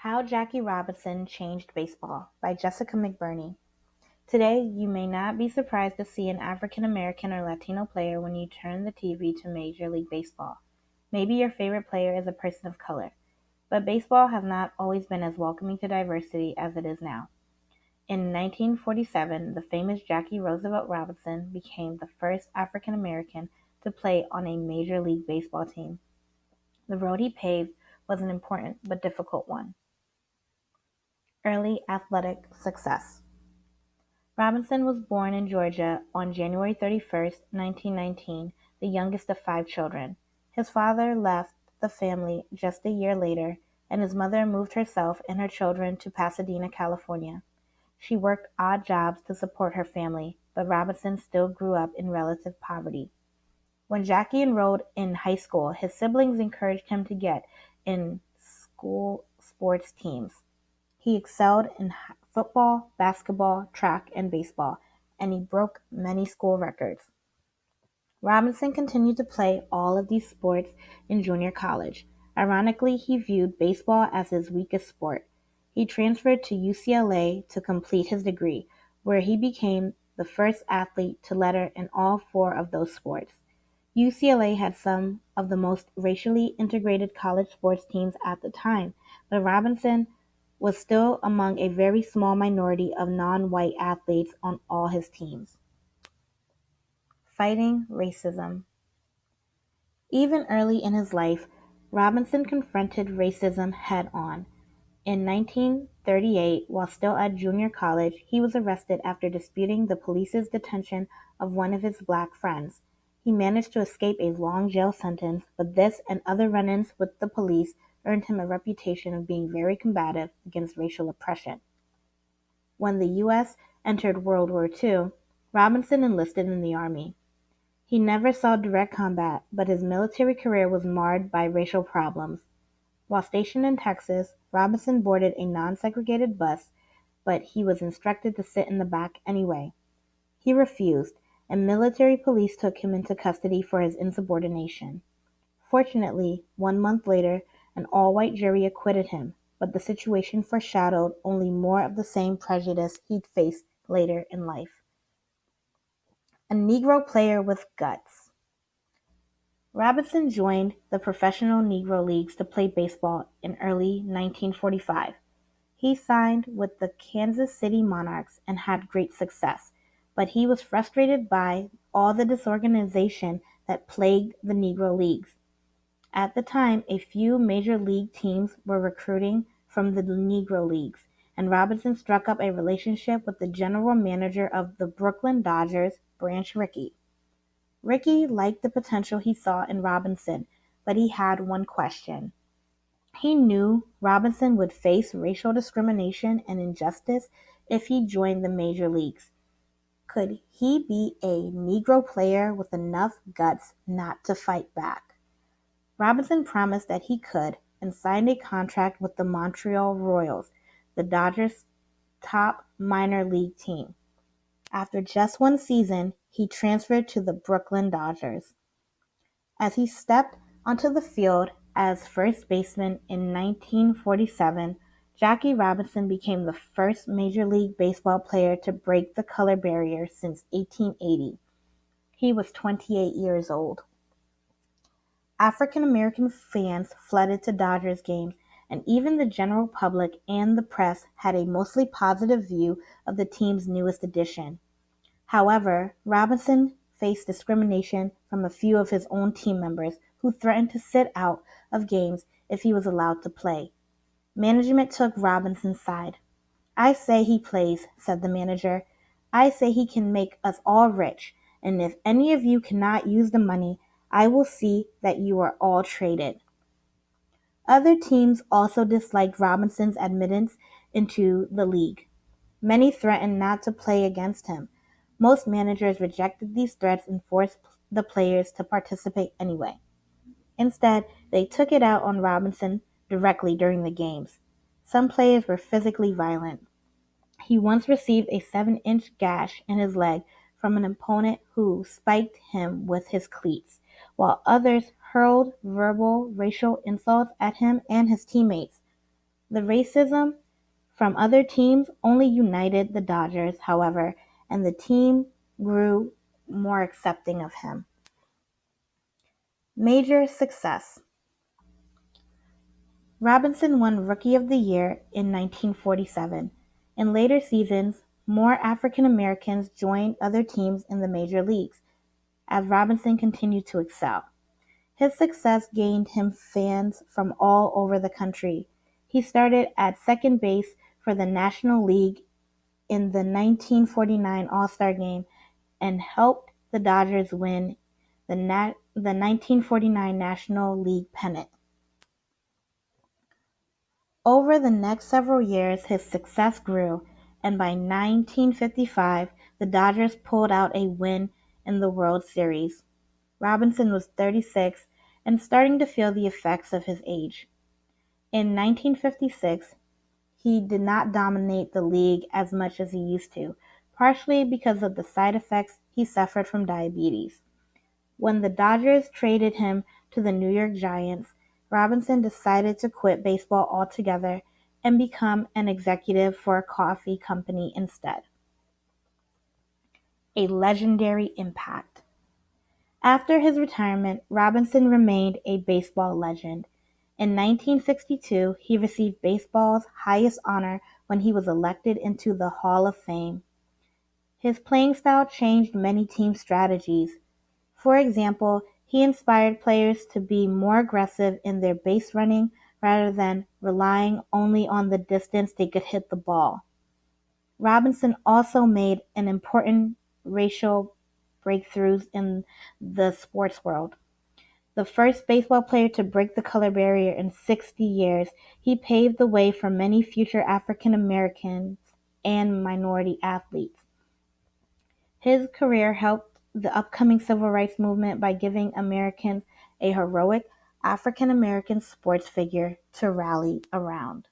How Jackie Robinson Changed Baseball by Jessica McBurney. Today, you may not be surprised to see an African American or Latino player when you turn the TV to Major League Baseball. Maybe your favorite player is a person of color, but baseball has not always been as welcoming to diversity as it is now. In 1947, the famous Jackie Roosevelt Robinson became the first African American to play on a Major League Baseball team. The road he paved was an important but difficult one. Early athletic success. Robinson was born in Georgia on January 31st, 1919, the youngest of five children. His father left the family just a year later, and his mother moved herself and her children to Pasadena, California. She worked odd jobs to support her family, but Robinson still grew up in relative poverty. When Jackie enrolled in high school, his siblings encouraged him to get in school sports teams. He excelled in football, basketball, track, and baseball, and he broke many school records. Robinson continued to play all of these sports in junior college. Ironically, he viewed baseball as his weakest sport. He transferred to UCLA to complete his degree, where he became the first athlete to letter in all four of those sports. UCLA had some of the most racially integrated college sports teams at the time, but Robinson was still among a very small minority of non-white athletes on all his teams. Fighting racism. Even early in his life, Robinson confronted racism head-on. In 1938, while still at junior college, he was arrested after disputing the police's detention of one of his black friends. He managed to escape a long jail sentence, but this and other run-ins with the police earned him a reputation of being very combative against racial oppression. When the U.S. entered World War II, Robinson enlisted in the Army. He never saw direct combat, but his military career was marred by racial problems. While stationed in Texas, Robinson boarded a non-segregated bus, but he was instructed to sit in the back anyway. He refused, and military police took him into custody for his insubordination. Fortunately, 1 month later, an all-white jury acquitted him, but the situation foreshadowed only more of the same prejudice he'd face later in life. A Negro player with guts. Robinson joined the professional Negro leagues to play baseball in early 1945. He signed with the Kansas City Monarchs and had great success, but he was frustrated by all the disorganization that plagued the Negro leagues. At the time, a few major league teams were recruiting from the Negro leagues, and Robinson struck up a relationship with the general manager of the Brooklyn Dodgers, Branch Rickey. Rickey liked the potential he saw in Robinson, but he had one question. He knew Robinson would face racial discrimination and injustice if he joined the major leagues. Could he be a Negro player with enough guts not to fight back? Robinson promised that he could and signed a contract with the Montreal Royals, the Dodgers' top minor league team. After just one season, he transferred to the Brooklyn Dodgers. As he stepped onto the field as first baseman in 1947, Jackie Robinson became the first Major League Baseball player to break the color barrier since 1880. He was 28 years old. African American fans flooded to Dodgers games, and even the general public and the press had a mostly positive view of the team's newest addition. However, Robinson faced discrimination from a few of his own team members who threatened to sit out of games if he was allowed to play. Management took Robinson's side. "I say he plays," said the manager. "I say he can make us all rich, and if any of you cannot use the money, I will see that you are all traded." Other teams also disliked Robinson's admittance into the league. Many threatened not to play against him. Most managers rejected these threats and forced the players to participate anyway. Instead, they took it out on Robinson directly during the games. Some players were physically violent. He once received a 7-inch gash in his leg from an opponent who spiked him with his cleats, while others hurled verbal racial insults at him and his teammates. The racism from other teams only united the Dodgers, however, and the team grew more accepting of him. Major success. Robinson won Rookie of the Year in 1947. In later seasons, more African Americans joined other teams in the major leagues as Robinson continued to excel. His success gained him fans from all over the country. He started at second base for the National League in the 1949 All-Star Game and helped the Dodgers win the 1949 National League pennant. Over the next several years his success grew, and by 1955 the Dodgers pulled out a win in the World Series. Robinson was 36 and starting to feel the effects of his age. In 1956, he did not dominate the league as much as he used to, partially because of the side effects he suffered from diabetes. When the Dodgers traded him to the New York Giants, Robinson decided to quit baseball altogether and become an executive for a coffee company instead. A legendary impact. After his retirement, Robinson remained a baseball legend. In 1962, he received baseball's highest honor when he was elected into the Hall of Fame. His playing style changed many team strategies. For example, he inspired players to be more aggressive in their base running rather than relying only on the distance they could hit the ball. Robinson also made an important racial breakthroughs in the sports world. The first baseball player to break the color barrier in 60 years, he paved the way for many future African Americans and minority athletes. His career helped the upcoming civil rights movement by giving Americans a heroic African American sports figure to rally around.